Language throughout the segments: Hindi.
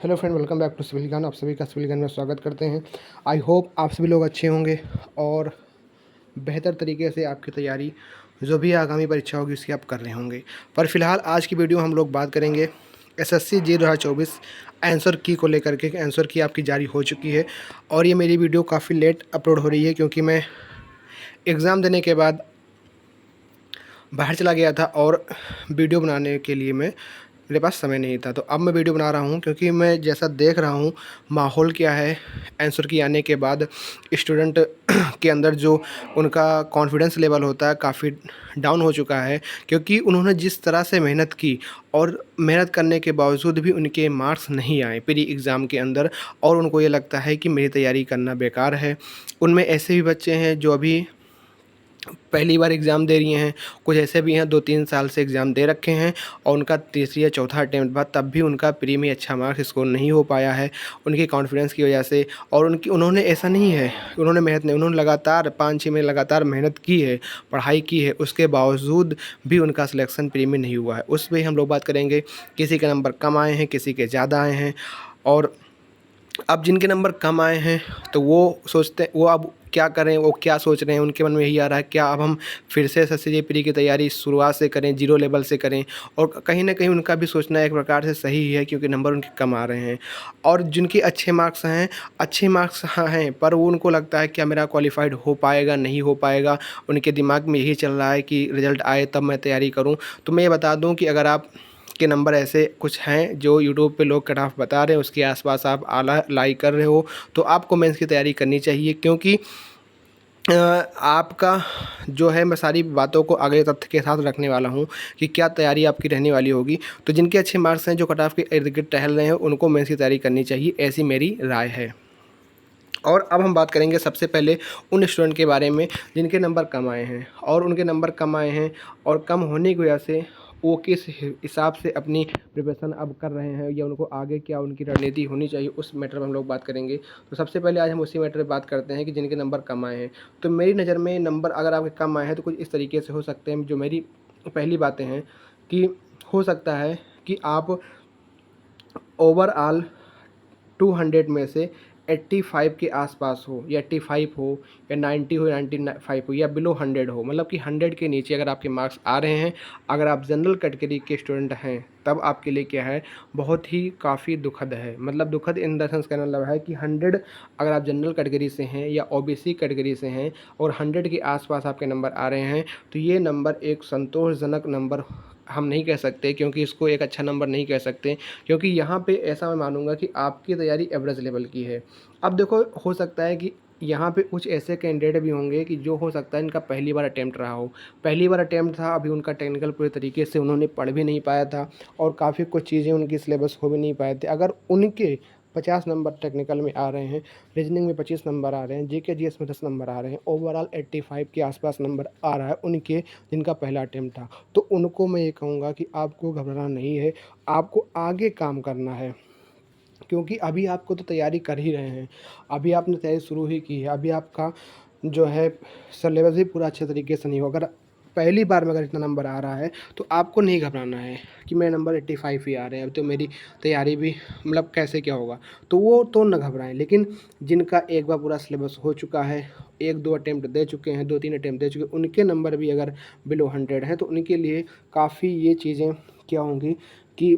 Hello friend, welcome back to civil Gyan. आप सभी का सिविल ज्ञान में स्वागत करते हैं। आई होप आप सभी लोग अच्छे होंगे और बेहतर तरीके से आपकी तैयारी जो भी आगामी परीक्षा होगी उसकी आप कर रहे होंगे। पर फिलहाल आज की वीडियो हम लोग बात करेंगे एसएससी जी 2024 आंसर की को लेकर के। आंसर की आपकी जारी हो चुकी है और ये मेरी वीडियो काफ़ी लेट अपलोड हो रही है क्योंकि मैं एग्ज़ाम देने के बाद बाहर चला गया था और वीडियो बनाने के लिए मेरे पास समय नहीं था। तो अब मैं वीडियो बना रहा हूँ क्योंकि मैं जैसा देख रहा हूँ माहौल क्या है आंसर की आने के बाद। स्टूडेंट के अंदर जो उनका कॉन्फिडेंस लेवल होता है काफ़ी डाउन हो चुका है, क्योंकि उन्होंने जिस तरह से मेहनत की और मेहनत करने के बावजूद भी उनके मार्क्स नहीं आए प्री एग्ज़ाम के अंदर, और उनको ये लगता है कि मेरी तैयारी करना बेकार है। उनमें ऐसे भी बच्चे हैं जो अभी पहली बार एग्ज़ाम दे रही हैं, कुछ ऐसे भी हैं 2-3 साल से एग्ज़ाम दे रखे हैं और उनका तीसरी या चौथा अटेम्प्ट बाद तब भी उनका प्री में अच्छा मार्क्स स्कोर नहीं हो पाया है उनके कॉन्फिडेंस की वजह से। और उन्होंने ऐसा नहीं है उन्होंने मेहनत नहीं, उन्होंने लगातार 5-6 महीने लगातार मेहनत की है, पढ़ाई की है, उसके बावजूद भी उनका सिलेक्शन प्री में नहीं हुआ है। उस पर हम लोग बात करेंगे। किसी के नंबर कम आए हैं, किसी के ज़्यादा आए हैं। और अब जिनके नंबर कम आए हैं तो वो सोचते हैं वो अब क्या करें, वो क्या सोच रहे हैं, उनके मन में यही आ रहा है क्या अब हम फिर से एसएससी प्री की तैयारी शुरुआत से करें, जीरो लेवल से करें। और कहीं ना कहीं उनका भी सोचना एक प्रकार से सही है क्योंकि नंबर उनके कम आ रहे हैं। और जिनके अच्छे मार्क्स हैं, अच्छे मार्क्स हाँ हैं, पर वो उनको लगता है क्या मेरा क्वालिफाइड हो पाएगा, नहीं हो पाएगा। उनके दिमाग में यही चल रहा है कि रिज़ल्ट आए तब मैं तैयारी करूँ। तो मैं ये बता दूँ कि अगर आप के नंबर ऐसे कुछ हैं जो यूट्यूब पे लोग कट ऑफ बता रहे हैं, उसके आसपास आप आला लाइक कर रहे हो, तो आपको मेंस की तैयारी करनी चाहिए। क्योंकि आपका जो है, मैं सारी बातों को आगे तथ्य के साथ रखने वाला हूँ कि क्या तैयारी आपकी रहने वाली होगी। तो जिनके अच्छे मार्क्स हैं, जो कट ऑफ के इर्द गिर्द टहल रहे हैं, उनको मेंस की तैयारी करनी चाहिए, ऐसी मेरी राय है। और अब हम बात करेंगे सबसे पहले उन स्टूडेंट के बारे में जिनके नंबर कम आए हैं। और उनके नंबर कम आए हैं और कम होने की वजह से वो किस हिसाब से अपनी प्रिपरेशन अब कर रहे हैं या उनको आगे क्या उनकी रणनीति होनी चाहिए, उस मैटर में हम लोग बात करेंगे। तो सबसे पहले आज हम उसी मैटर पे बात करते हैं कि जिनके नंबर कम आए हैं। तो मेरी नज़र में नंबर अगर आपके कम आए हैं तो कुछ इस तरीके से हो सकते हैं। जो मेरी पहली बातें हैं कि हो सकता है कि आप ओवरऑल 200 में से 85 के आसपास हो, या 85 हो, या 90 हो, या 95 हो, या बिलो 100 हो। मतलब कि 100 के नीचे अगर आपके मार्क्स आ रहे हैं, अगर आप जनरल कैटेगरी के स्टूडेंट हैं, तब आपके लिए क्या है, बहुत ही काफ़ी दुखद है। मतलब दुखद इन द सेंस कहना मतलब है कि 100 अगर आप जनरल कैटेगरी से हैं या ओबीसी कैटेगरी से हैं और 100 के आसपास आपके नंबर आ रहे हैं, तो ये नंबर एक संतोषजनक नंबर हम नहीं कह सकते, क्योंकि इसको एक अच्छा नंबर नहीं कह सकते। क्योंकि यहाँ पे ऐसा मैं मानूंगा कि आपकी तैयारी एवरेज लेवल की है। अब देखो, हो सकता है कि यहाँ पे कुछ ऐसे कैंडिडेट भी होंगे कि जो हो सकता है इनका पहली बार अटैम्प्ट रहा हो, पहली बार अटैम्प्ट था, अभी उनका टेक्निकल पूरे तरीके से उन्होंने पढ़ भी नहीं पाया था और काफ़ी कुछ चीज़ें उनकी सिलेबस हो भी नहीं पाए थे। अगर उनके 50 नंबर टेक्निकल में आ रहे हैं, रीजनिंग में 25 नंबर आ रहे हैं, जीके जीएस में 10 नंबर आ रहे हैं, ओवरऑल 85 के आसपास नंबर आ रहा है उनके, जिनका पहला अटैम्प्ट था, तो उनको मैं ये कहूँगा कि आपको घबराना नहीं है, आपको आगे काम करना है। क्योंकि अभी आपको तो तैयारी कर ही रहे हैं, अभी आपने तैयारी शुरू ही की है, अभी आपका जो है सिलेबस भी पूरा अच्छे तरीके से नहीं होगा। अगर पहली बार में अगर इतना नंबर आ रहा है तो आपको नहीं घबराना है कि मेरे नंबर 85 ही आ रहे हैं, अब तो मेरी तैयारी भी मतलब कैसे क्या होगा, तो वो तो न घबराएं। लेकिन जिनका एक बार पूरा सिलेबस हो चुका है, 1-2 अटैम्प्ट दे चुके हैं, 2-3 अटैम्प्ट दे चुके हैं, उनके नंबर भी अगर बिलो 100 हैं, तो उनके लिए काफ़ी ये चीज़ें क्या होंगी कि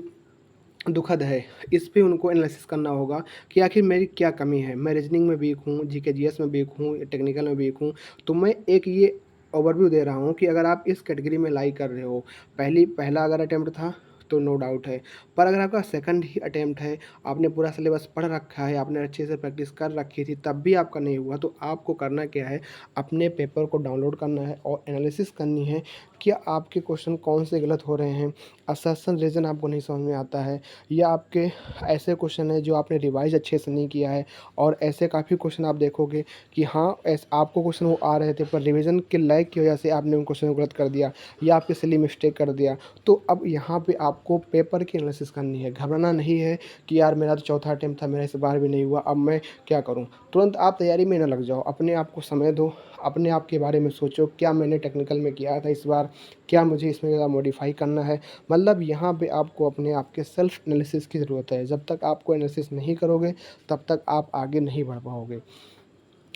दुखद है। इस पे उनको एनालिसिस करना होगा कि आखिर मेरी क्या कमी है। मैं रीजनिंग में वीक हूँ, जीके जीएस में वीक हूँ, टेक्निकल में वीक हूँ। तो मैं एक ये ओवरव्यू दे रहा हूँ कि अगर आप इस कैटेगरी में लाई कर रहे हो, पहला अगर अटैम्प्ट था तो नो डाउट है। पर अगर आपका सेकंड ही अटैम्प्ट है, आपने पूरा सिलेबस पढ़ रखा है, आपने अच्छे से प्रैक्टिस कर रखी थी, तब भी आपका नहीं हुआ, तो आपको करना क्या है, अपने पेपर को डाउनलोड करना है और एनालिसिस करनी है कि आपके क्वेश्चन कौन से गलत हो रहे हैं, असर्शन रीज़न आपको नहीं समझ में आता है, या आपके ऐसे क्वेश्चन हैं जो आपने रिवाइज अच्छे से नहीं किया है। और ऐसे काफ़ी क्वेश्चन आप देखोगे कि हाँ, आपको क्वेश्चन वो आ रहे थे पर रिवीजन के लैग की वजह से आपने उन क्वेश्चन को गलत कर दिया या आपके सिली मिस्टेक कर दिया। तो अब यहाँ पे आपको पेपर की एनालिसिस करनी है, घबराना नहीं है कि यार मेरा तो चौथा अटेम्प्ट था, मेरा इस बार भी नहीं हुआ, अब मैं क्या करूँ। तुरंत आप तैयारी में न लग जाओ, अपने आप को समय दो, अपने आप के बारे में सोचो, क्या मैंने टेक्निकल में किया था इस बार, क्या मुझे इसमें ज़्यादा मॉडिफाई करना है। मतलब यहाँ पे आपको अपने आप के सेल्फ एनालिसिस की ज़रूरत है। जब तक आपको एनालिसिस नहीं करोगे तब तक आप आगे नहीं बढ़ पाओगे।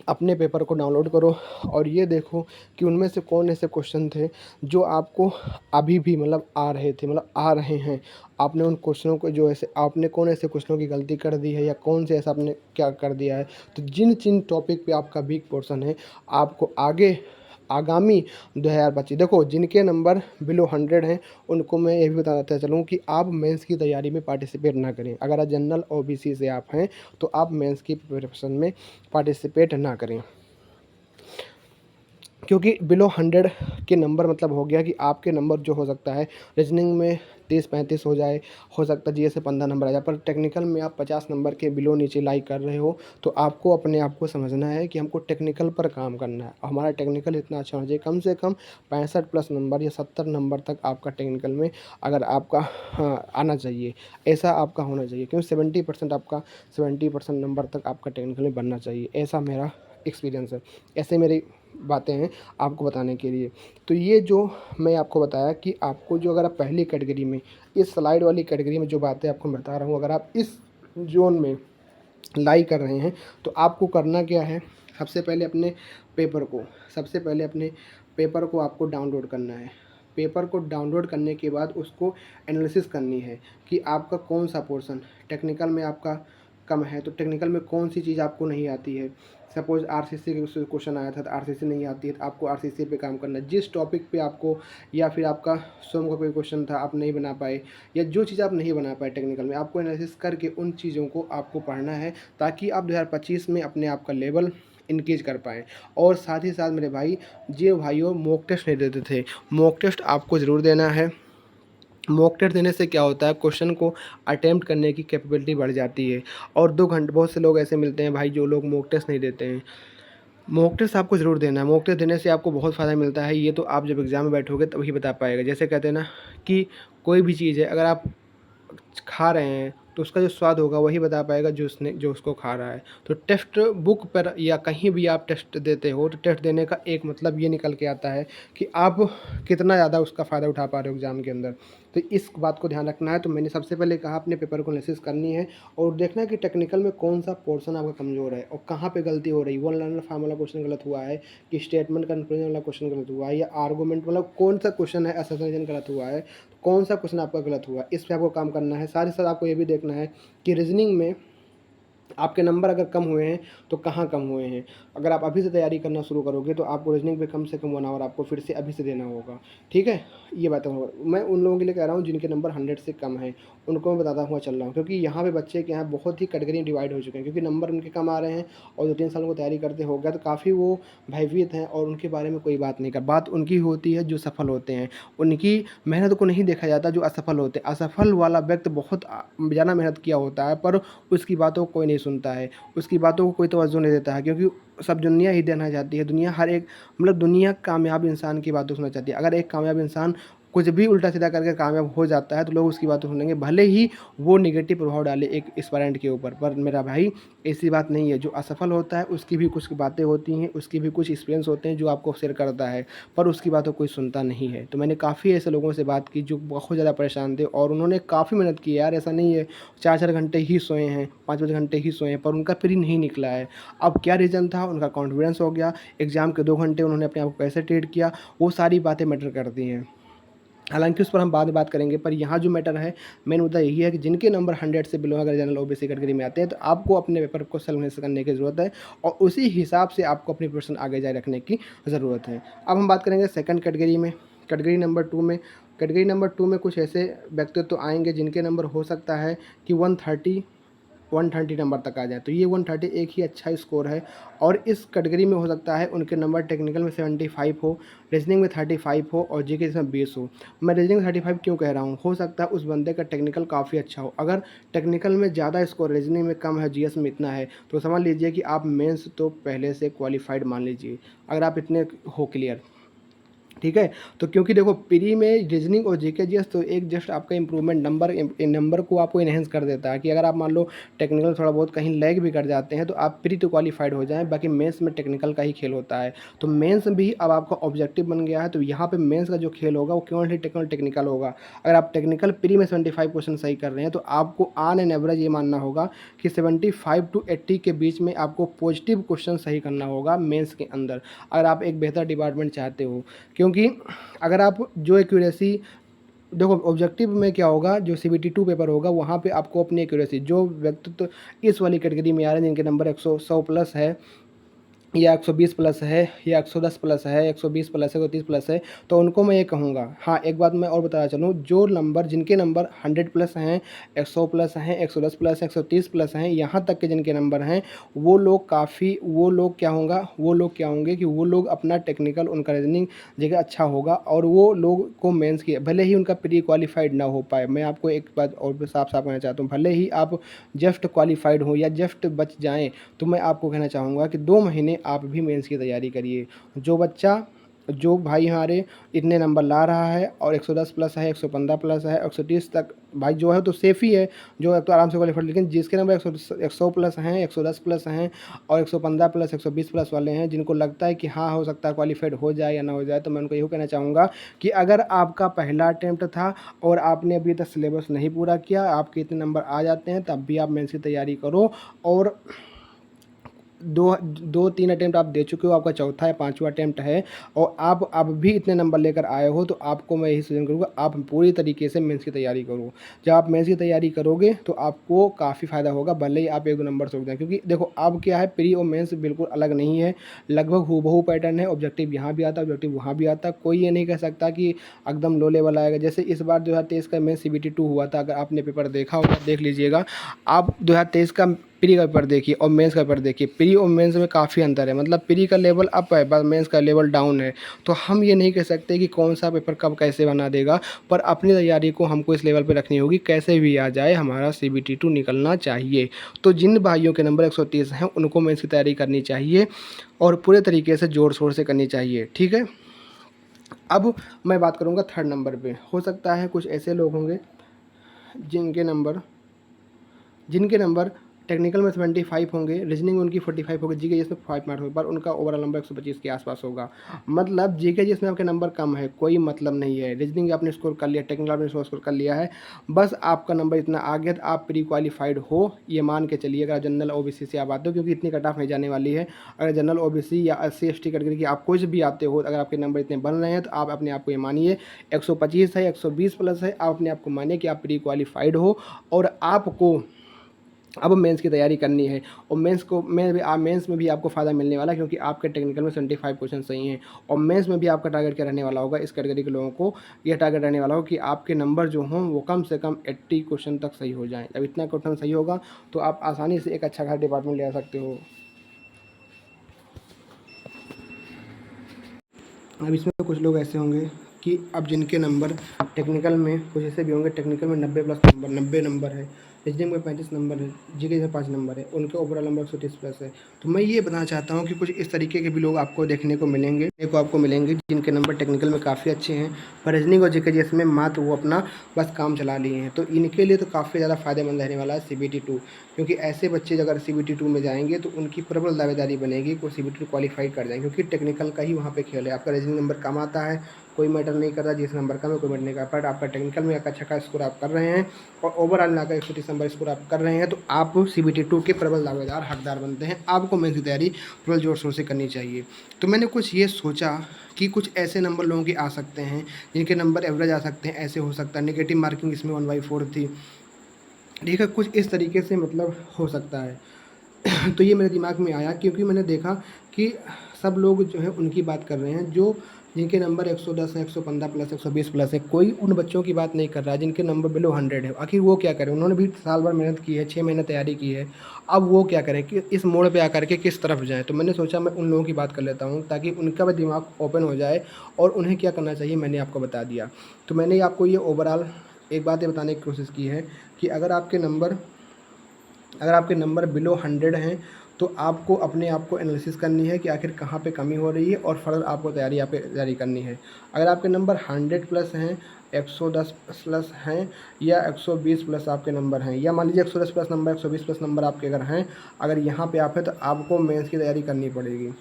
अपने पेपर को डाउनलोड करो और ये देखो कि उनमें से कौन ऐसे क्वेश्चन थे जो आपको अभी भी मतलब आ रहे थे, मतलब आ रहे हैं। आपने उन क्वेश्चनों को जो ऐसे आपने कौन ऐसे क्वेश्चनों की गलती कर दी है या कौन से ऐसा आपने क्या कर दिया है। तो जिन जिन टॉपिक पे आपका वीक पोर्शन है, आपको आगे आगामी 2025 देखो, जिनके नंबर बिलो 100 हैं उनको मैं ये भी बताता चलूँ कि आप मेंस की तैयारी में पार्टिसिपेट ना करें। अगर आप जनरल ओबीसी से आप हैं तो आप मेंस की प्रिपरेशन में पार्टिसिपेट ना करें, क्योंकि बिलो 100 के नंबर मतलब हो गया कि आपके नंबर जो हो सकता है रीजनिंग में 30-35 हो सकता है जीएस से 15 नंबर आ जाए, पर टेक्निकल में आप 50 नंबर के बिलो नीचे लाई कर रहे हो। तो आपको अपने आप को समझना है कि हमको टेक्निकल पर काम करना है। हमारा टेक्निकल इतना अच्छा होना चाहिए, कम से कम 65 प्लस नंबर या 70 नंबर तक आपका टेक्निकल में अगर आपका आना चाहिए, ऐसा आपका होना चाहिए। क्योंकि 70% आपका 70% नंबर तक आपका टेक्निकल में बनना चाहिए, ऐसा मेरा एक्सपीरियंस है। ऐसे मेरी बातें हैं आपको बताने के लिए। तो ये जो मैं आपको बताया कि आपको जो अगर आप पहली कैटेगरी में, इस स्लाइड वाली कैटेगरी में जो बातें आपको बता रहा हूँ, अगर आप इस जोन में लाई कर रहे हैं तो आपको करना क्या है। सबसे पहले अपने पेपर को आपको डाउनलोड करना है। पेपर को डाउनलोड करने के बाद उसको एनालिसिस करनी है कि आपका कौन सा पोर्शन टेक्निकल में आपका कम है, तो टेक्निकल में कौन सी चीज़ आपको नहीं आती है। सपोज़ आरसीसी के क्वेश्चन आया था तो आरसीसी नहीं आती है तो आपको आरसीसी पे काम करना है। जिस टॉपिक पे आपको, या फिर आपका सोम का कोई क्वेश्चन था आप नहीं बना पाए, या जो चीज़ आप नहीं बना पाए टेक्निकल में, आपको एनालिसिस करके उन चीज़ों को आपको पढ़ना है ताकि आप 2025 में अपने आप का लेवल इंक्रीज कर पाएँ। और साथ ही साथ मेरे भाई, जो भाइयों मॉक टेस्ट नहीं देते थे, मॉक टेस्ट आपको ज़रूर देना है। मॉक टेस्ट देने से क्या होता है, क्वेश्चन को अटेम्प्ट करने की कैपेबिलिटी बढ़ जाती है। और 2 घंटे, बहुत से लोग ऐसे मिलते हैं भाई जो लोग मॉक टेस्ट नहीं देते हैं। मॉक टेस्ट आपको ज़रूर देना है। मॉक टेस्ट देने से आपको बहुत फ़ायदा मिलता है, ये तो आप जब एग्ज़ाम में बैठोगे तभी बता पाएगा। जैसे कहते हैं ना कि कोई भी चीज़ है अगर आप खा रहे हैं तो उसका जो स्वाद होगा वही बता पाएगा जो उसको खा रहा है। तो टेक्स्ट बुक पर या कहीं भी आप टेस्ट देते हो तो टेस्ट देने का एक मतलब ये निकल के आता है कि आप कितना ज़्यादा उसका फ़ायदा उठा पा रहे हो एग्ज़ाम के अंदर। तो इस बात को ध्यान रखना है। तो मैंने सबसे पहले कहा अपने पेपर को एनालिसिस करनी है और देखना है कि टेक्निकल में कौन सा पोर्शन आपका कमज़ोर है और कहाँ पे गलती हो रही है। वन लाइनर फॉर्म वाला क्वेश्चन गलत हुआ है कि स्टेटमेंट कंक्लूजन वाला क्वेश्चन गलत हुआ है, या आर्गूमेंट मतलब कौन सा क्वेश्चन है असर्टेन गलत हुआ है, कौन सा क्वेश्चन आपका गलत हुआ, इस पे आपको काम करना है। साथ ही साथ आपको ये भी देखना है कि रीजनिंग में आपके नंबर अगर कम हुए हैं तो कहाँ कम हुए हैं। अगर आप अभी से तैयारी करना शुरू करोगे तो आपको रीजनिंग पे कम से कम 1 आवर आपको फिर से अभी से देना होगा, ठीक है। ये बात होगा। मैं उन लोगों के लिए कह रहा हूँ जिनके नंबर 100 से कम हैं, उनको मैं बताता हुआ चल रहा हूँ, क्योंकि यहाँ पे बच्चे के यहाँ बहुत ही कैटेगरी डिवाइड हो चुके हैं, क्योंकि नंबर उनके कम आ रहे हैं और 2-3 साल को तैयारी करते हो गया तो काफ़ी वो भयभीत हैं और उनके बारे में कोई बात नहीं कर। बात उनकी होती है जो सफल होते हैं, उनकी मेहनत को नहीं देखा जाता जो असफल होते हैं। असफल वाला व्यक्ति बहुत ज़्यादा मेहनत किया होता है पर उसकी बातों को कोई नहीं सुनता है, उसकी बातों को कोई तवज्जो नहीं देता है, क्योंकि सब दुनिया ही देना चाहती है। दुनिया हर एक मतलब दुनिया कामयाब इंसान की बातें सुनना चाहती है। अगर एक कामयाब इंसान कुछ भी उल्टा सीधा करके कामयाब हो जाता है तो लोग उसकी बातें सुनेंगे, भले ही वो नेगेटिव प्रभाव डाले एक एस्पायरेंट के ऊपर। पर मेरा भाई ऐसी बात नहीं है। जो असफल होता है उसकी भी कुछ बातें होती हैं, उसकी भी कुछ एक्सपीरियंस होते हैं जो आपको शेयर करता है, पर उसकी बातों को कोई सुनता नहीं है। तो मैंने काफ़ी ऐसे लोगों से बात की जो बहुत ज़्यादा परेशान थे और उन्होंने काफ़ी मेहनत की है यार, ऐसा नहीं है 4-4 घंटे ही सोए हैं, 5-5 घंटे ही सोए हैं, पर उनका प्री नहीं निकला है। अब क्या रीज़न था, उनका कॉन्फिडेंस हो गया, एग्ज़ाम के 2 घंटे उन्होंने अपने आप को कैसे ट्रीट किया, वो सारी बातें मैटर करती हैं। हालाँकि उस पर हम बाद में बात करेंगे, पर यहाँ जो मैटर है, मेन मुद्दा यही है कि जिनके नंबर 100 से बिलो अगर जनरल ओबीसी कैटेगरी में आते हैं तो आपको अपने पेपर को सेल्फ एनालिसिस करने की ज़रूरत है और उसी हिसाब से आपको अपनी प्रिपरेशन आगे जारी रखने की ज़रूरत है। अब हम बात करेंगे सेकंड कैटेगरी में, कैटेगरी नंबर 2 में। कैटेगरी नंबर 2 में कुछ ऐसे व्यक्तित्व आएँगे जिनके नंबर हो सकता है कि 130 नंबर तक आ जाए, तो ये 130 एक ही अच्छा स्कोर है। और इस कैटेगरी में हो सकता है उनके नंबर टेक्निकल में 75 हो, रीजनिंग में 35 हो और जीके इसमें 20 हो। मैं रीजनिंग में 35 क्यों कह रहा हूँ, हो सकता है उस बंदे का टेक्निकल काफ़ी अच्छा हो। अगर टेक्निकल में ज़्यादा स्कोर, रीजनिंग में कम है, जीएस में इतना है, तो समझ लीजिए कि आप मेंस तो पहले से क्वालिफाइड मान लीजिए, अगर आप इतने हो क्लियर। ठीक है। तो क्योंकि देखो प्री में रीजनिंग और जीके जीएस तो एक जस्ट आपका इंप्रूवमेंट नंबर को आपको इन्हेंस कर देता है कि अगर आप मान लो टेक्निकल थोड़ा बहुत कहीं लैग भी कर जाते हैं तो आप प्री तो क्वालिफाइड हो जाएं, बाकी मेंस में टेक्निकल का ही खेल होता है। तो मेंस भी अब आपका ऑब्जेक्टिव बन गया है, तो यहाँ पे मेंस का जो खेल होगा वो केवल ही टेक्निकल होगा। अगर आप टेक्निकल प्री में 75 क्वेश्चन सही कर रहे हैं तो आपको ऑन एन एवरेज ये मानना होगा कि 75 to 80 के बीच में आपको पॉजिटिव क्वेश्चन सही करना होगा मेंस के अंदर, अगर आप एक बेहतर डिपार्टमेंट चाहते हो। क्योंकि अगर आप जो एक्यूरेसी देखो ऑब्जेक्टिव में क्या होगा, जो CBT 2 पेपर होगा वहाँ पे आपको अपनी एक्यूरेसी जो व्यक्तित्व इस वाली कैटेगरी में आ रहे हैं जिनके नंबर 100 प्लस है या 120 प्लस है या 110 प्लस है, 120 प्लस है, 130 प्लस है, तो उनको मैं ये कहूँगा। हाँ, एक बात मैं और बताना चलूँ, जो नंबर जिनके नंबर 100 प्लस हैं, 100 प्लस हैं, 110 प्लस हैं, 130 प्लस हैं, यहाँ तक के जिनके नंबर हैं वो लोग क्या होंगे कि वो लोग अपना टेक्निकल उनका रीजनिंग जगह अच्छा होगा और वो लोग को मेंस की भले ही उनका प्री क्वालिफाइड ना हो पाए। मैं आपको एक बात और भी साफ साफ कहना चाहता हूँ, भले ही आप जस्ट क्वालिफाइड हो या जस्ट बच जाएँ तो मैं आपको कहना चाहूँगा कि 2 महीने आप भी मेंस की तैयारी करिए। जो भाई हमारे इतने नंबर ला रहा है और 110 प्लस है, 115 प्लस है, 130 तक भाई जो है तो सेफ़ ही है, जो तो आराम से क्वालिफाइड। लेकिन जिसके नंबर 100 प्लस हैं, 110 प्लस हैं और 115 प्लस, 120 प्लस वाले हैं, जिनको लगता है कि हाँ हो सकता है क्वालिफाइड हो जाए या ना हो जाए, तो मैं उनको यही कहना चाहूँगा कि अगर आपका पहला अटेम्प्ट था और आपने अभी तक सिलेबस नहीं पूरा किया, आपके इतने नंबर आ जाते हैं, तब भी आप मेंस की तैयारी करो। और 3 अटेम्प्ट आप दे चुके हो, आपका चौथा या 5वां अटेम्प्ट है और आप अब भी इतने नंबर लेकर आए हो, तो आपको मैं यही सजेशन करूँगा आप पूरी तरीके से मेंस की तैयारी करो। जब आप मेंस की तैयारी करोगे तो आपको काफ़ी फ़ायदा होगा, भले ही आप 1-2 नंबर से उठ जाएँ। क्योंकि देखो अब क्या है, प्री और मेंस बिल्कुल अलग नहीं है, लगभग हूबहू पैटर्न है। ऑब्जेक्टिव यहाँ भी आता है, ऑब्जेक्टिव वहाँ भी आता है। कोई ये नहीं कह सकता कि एकदम लो लेवल आएगा। जैसे इस बार 2023 का मेंस CBT 2 हुआ था, अगर आपने पेपर देखा होगा देख लीजिएगा। आप 2023 का प्री का पेपर देखिए और मेंस का पेपर देखिए, प्री और मेंस में काफ़ी अंतर है। मतलब प्री का लेवल अप है, बस मेंस का लेवल डाउन है। तो हम ये नहीं कह सकते कि कौन सा पेपर कब कैसे बना देगा, पर अपनी तैयारी को हमको इस लेवल पे रखनी होगी, कैसे भी आ जाए हमारा CBT 2 निकलना चाहिए। तो जिन भाइयों के नंबर 130 हैं उनको मेंस की तैयारी करनी चाहिए और पूरे तरीके से ज़ोर शोर से करनी चाहिए, ठीक है। अब मैं बात करूँगा थर्ड नंबर पे। हो सकता है कुछ ऐसे लोग होंगे जिनके नंबर टेक्निकल में 75 होंगे, रीजनिंग में उनकी 45 होगी, जीके जिसमें 5 मार्क्स होगा, पर उनका ओवरऑल नंबर 125 के आसपास होगा। मतलब जीके जिसमें आपके नंबर कम है कोई मतलब नहीं है, रीजनिंग आपने स्कोर कर लिया, टेक्निकल आपने स्कोर कर लिया है, बस आपका नंबर इतना आ गया तो आप प्री क्वालिफाइड हो, ये मान के चलिए। अगर जनरल OBC से आप आते हो, क्योंकि इतनी कट ऑफ नहीं जाने वाली है। अगर जनरल OBC या SC ST कैटेगरी की आप कुछ भी आते हो, अगर आपके नंबर इतने बन रहे हैं तो आप अपने आप को ये मानिए 125 है, 120 प्लस है, आप अपने आप को मानिए कि आप प्री क्वालिफाइड हो और आपको अब मेंस की तैयारी करनी है। और मेंस में भी आपको फ़ायदा मिलने वाला है, क्योंकि आपके टेक्निकल में 75 क्वेश्चन सही हैं और मेंस में भी आपका टारगेट क्या रहने वाला होगा, इस कैटेगरी के लोगों को यह टारगेट रहने वाला हो कि आपके नंबर जो हों वो कम से कम 80 क्वेश्चन तक सही हो जाएं। जब इतना क्वेश्चन सही होगा तो आप आसानी से एक अच्छा खासा डिपार्टमेंट ले आ सकते हो। अब इसमें कुछ लोग ऐसे होंगे कि अब जिनके नंबर टेक्निकल में कुछ ऐसे भी होंगे, टेक्निकल में 90 नंबर है, रीजनिंग में 35 नंबर है, जीके में 5 नंबर है, उनके ओवरऑल नंबर 130 प्लस है। तो मैं ये बताना चाहता हूँ कि कुछ इस तरीके के भी लोग आपको देखने को मिलेंगे जिनके नंबर टेक्निकल में काफ़ी अच्छे हैं, पर रीजनिंग और जीके जिसमें मात्र वो अपना बस काम चला लिए हैं। तो इनके लिए तो काफ़ी ज़्यादा फ़ायदेमंद रहने वाला है CBT 2, क्योंकि ऐसे बच्चे अगर CBT 2 में जाएंगे तो उनकी प्रबल दावेदारी बनेगी कि वो CBT 2 क्वालिफाई कर जाएंगे, क्योंकि टेक्निकल का ही वहाँ पे खेल है। आपका रीजनिंग नंबर कम आता है, कोई मैटर नहीं कर रहा, जिस नंबर कम है कोई मैटर नहीं कर रहा, बट आपका टेक्निकल में अच्छा खासा स्कोर आप कर रहे हैं और ओवरऑल मिलाकर 130 नंबर स्कोर आप कर रहे हैं, तो आप CBT 2 के प्रबल दावेदार हकदार बनते हैं। आपको मेंस की तैयारी प्रबल जोर शोर से करनी चाहिए। तो मैंने कुछ ये सोचा कि कुछ ऐसे नंबर लोगों के आ सकते हैं जिनके नंबर एवरेज आ सकते हैं, ऐसे हो सकता है नेगेटिव मार्किंग इसमें 1/4 थी, ठीक है, कुछ इस तरीके से मतलब हो सकता है। तो ये मेरे दिमाग में आया क्योंकि मैंने देखा कि सब लोग जो है उनकी बात कर रहे हैं जो जिनके नंबर 110 है, 115 प्लस, 120 प्लस है। कोई उन बच्चों की बात नहीं कर रहा है जिनके नंबर बिलो 100 है। आखिर वो क्या करें, उन्होंने भी साल भर मेहनत की है, 6 महीने तैयारी की है, अब वो क्या करें कि इस मोड़ पे आकर के किस तरफ जाएँ। तो मैंने सोचा मैं उन लोगों की बात कर लेता हूँ ताकि उनका भी दिमाग ओपन हो जाए और उन्हें क्या करना चाहिए मैंने आपको बता दिया। तो मैंने आपको ये ओवरऑल एक बात ये बताने की कोशिश की है कि अगर आपके नंबर बिलो 100 हैं तो आपको अपने आप को एनालिसिस करनी है कि आखिर कहाँ पे कमी हो रही है और फर्दर आपको तैयारी करनी है। अगर आपके नंबर 100 प्लस हैं, 110 प्लस हैं या 120 प्लस आपके नंबर हैं, या मान लीजिए 110 प्लस नंबर, 120 प्लस नंबर आपके अगर हैं, अगर यहाँ पे आप हैं तो आपको मेंस की तैयारी करनी पड़ेगी।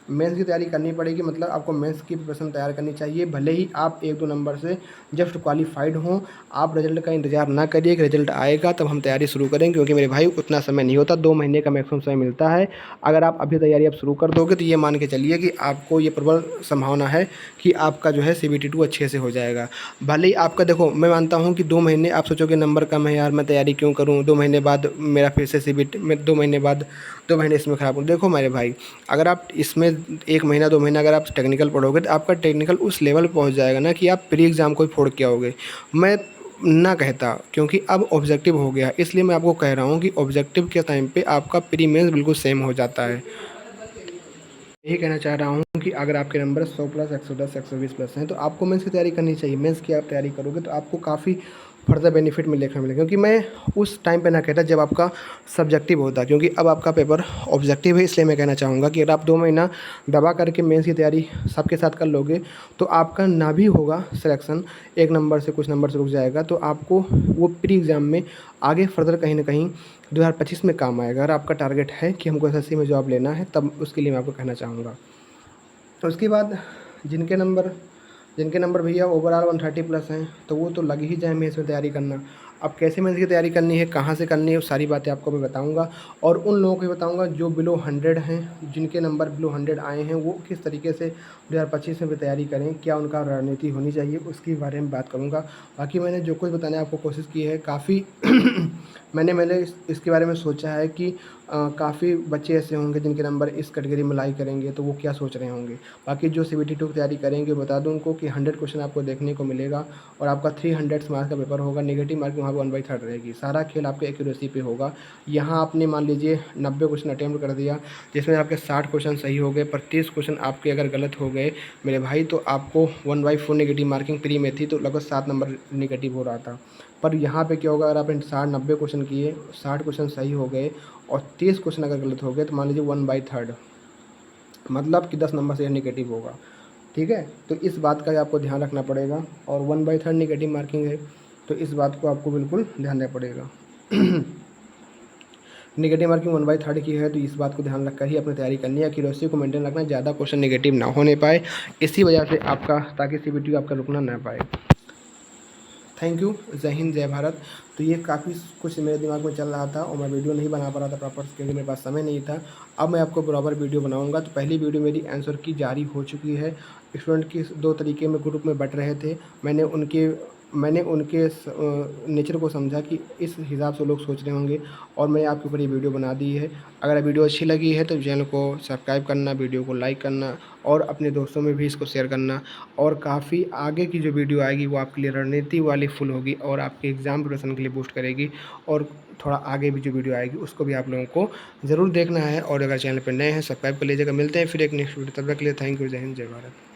मेंस की तैयारी करनी पड़ेगी मतलब आपको मेंस की प्रिपरेशन तैयार करनी चाहिए। भले ही आप 1-2 नंबर से जस्ट क्वालिफाइड हों, आप रिजल्ट का इंतज़ार ना करिए कि रिजल्ट आएगा तब हम तैयारी शुरू करेंगे, क्योंकि मेरे भाई उतना समय नहीं होता, 2 महीने का मैक्सिमम समय मिलता है। अगर आप अभी तैयारी आप शुरू कर दोगे तो ये मान के चलिए कि आपको ये प्रबल संभावना है कि आपका जो है CBT 2 अच्छे से हो जाएगा। भले ही आपका, देखो मैं मानता हूँ कि 2 महीने आप सोचोगे नंबर कम है यार, मैं तैयारी क्यों करूँ, 2 महीने बाद मेरा फिर से CBT में 2 महीने बाद 2 महीने इसमें ख़राब हो। देखो मेरे भाई, अगर आप इसमें 1 महीना 2 महीना अगर आप टेक्निकल पढ़ोगे तो आपका टेक्निकल उस लेवल पे पहुँच जाएगा ना कि आप प्री एग्ज़ाम को ही फोड़ के आओगे। मैं ना कहता, क्योंकि अब ऑब्जेक्टिव हो गया, इसलिए मैं आपको कह रहा हूँ कि ऑब्जेक्टिव के टाइम पे आपका प्री मेंस बिल्कुल सेम हो जाता है। यही कहना चाह रहा हूँ कि अगर आपके नंबर 100 प्लस, 110, 120 प्लस हैं तो आपको मेंस की तैयारी करनी चाहिए। मेंस की आप तैयारी करोगे तो आपको काफ़ी फर्दर बेनिफिट मिलेगा। क्योंकि मैं उस टाइम पे ना कहता जब आपका सब्जेक्टिव होता, क्योंकि अब आपका पेपर ऑब्जेक्टिव है। इसलिए मैं कहना चाहूँगा कि अगर आप 2 महीना दबा करके मेंस की तैयारी सबके साथ कर लोगे तो आपका ना भी होगा सिलेक्शन, 1 नंबर से कुछ नंबर से रुक जाएगा, तो आपको वो प्री एग्ज़ाम में आगे फर्दर कहीं ना कहीं 2025 में काम आएगा। अगर आपका टारगेट है कि हमको SSC में जॉब लेना है तब उसके लिए मैं आपको कहना चाहूँगा। तो उसके बाद जिनके नंबर भैया ओवरऑल 130 प्लस हैं तो वो तो लग ही जाए मेंस में तैयारी करना। अब कैसे मेंस की तैयारी करनी है, कहाँ से करनी है, वो सारी बातें आपको मैं बताऊंगा। और उन लोगों को भी बताऊंगा जो बिलो 100 हैं, जिनके नंबर बिलो 100 आए हैं, वो किस तरीके से 2025 में भी तैयारी करें, क्या उनका रणनीति होनी चाहिए, उसके बारे में बात करूँगा। बाकी मैंने जो कुछ बताने आपको कोशिश की है काफ़ी मैंने इसके बारे में सोचा है कि काफ़ी बच्चे ऐसे होंगे जिनके नंबर इस कैटेगरी में लाई करेंगे, तो वो क्या सोच रहे होंगे। बाकी जो CBT 2 की तैयारी करेंगे बता दूं उनको कि 100 क्वेश्चन आपको देखने को मिलेगा और आपका 300 मार्क्स का पेपर होगा। नेगेटिव मार्किंग वहाँ पर 1/3 रहेगी। सारा खेल आपके एक्यूरेसी पे होगा। यहाँ आपने मान लीजिए 90 क्वेश्चन अटैम्प्ट कर दिया, जिसमें आपके 60 क्वेश्चन सही हो गए, पर 30 क्वेश्चन आपके अगर गलत हो गए मेरे भाई तो आपको 1/4 नेगेटिव मार्किंग प्री में थी, तो लगभग 7 नंबर नेगेटिव हो रहा था। पर यहाँ पे क्या होगा, अगर आपने 90 क्वेश्चन किए, 60 क्वेश्चन सही हो गए और 30 क्वेश्चन अगर गलत हो गए तो मान लीजिए 1/3, मतलब कि 10 नंबर से नेगेटिव होगा। ठीक है, तो इस बात का आपको ध्यान रखना पड़ेगा। और 1/3 नेगेटिव मार्किंग है तो इस बात को आपको बिल्कुल ध्यान रखना पड़ेगा। नेगेटिव मार्किंग 1/3 की है तो इस बात को ध्यान रखकर ही अपनी तैयारी करनी है। एक्यूरेसी को मेंटेन रखना, ज़्यादा क्वेश्चन नेगेटिव ना होने पाए, इसी वजह से आपका, ताकि CBT आपका रुकना ना पाए। Thank you. जय हिंद, जय भारत। तो ये काफ़ी कुछ मेरे दिमाग में चल रहा था और मैं वीडियो नहीं बना पा रहा था प्रॉपर, क्योंकि मेरे पास समय नहीं था। अब मैं आपको बराबर वीडियो बनाऊंगा। तो पहली वीडियो मेरी आंसर की जारी हो चुकी है। स्टूडेंट की 2 तरीके में ग्रुप में बँट रहे थे। मैंने उनके नेचर को समझा कि इस हिसाब से लोग सोच रहे होंगे और मैंने आपके ऊपर ये वीडियो बना दी है। अगर वीडियो अच्छी लगी है तो चैनल को सब्सक्राइब करना, वीडियो को लाइक करना और अपने दोस्तों में भी इसको शेयर करना। और काफ़ी आगे की जो वीडियो आएगी वो आपके लिए रणनीति वाली फुल होगी और आपके एग्ज़ाम प्रिपरेशन के लिए बूस्ट करेगी। और थोड़ा आगे भी जो वीडियो आएगी उसको भी आप लोगों को ज़रूर देखना है। और अगर चैनल पर नए हैं सब्सक्राइब कर लीजिएगा। मिलते हैं फिर एक नेक्स्ट वीडियो, तब तक के लिए थैंक यू। जय हिंद, जय भारत।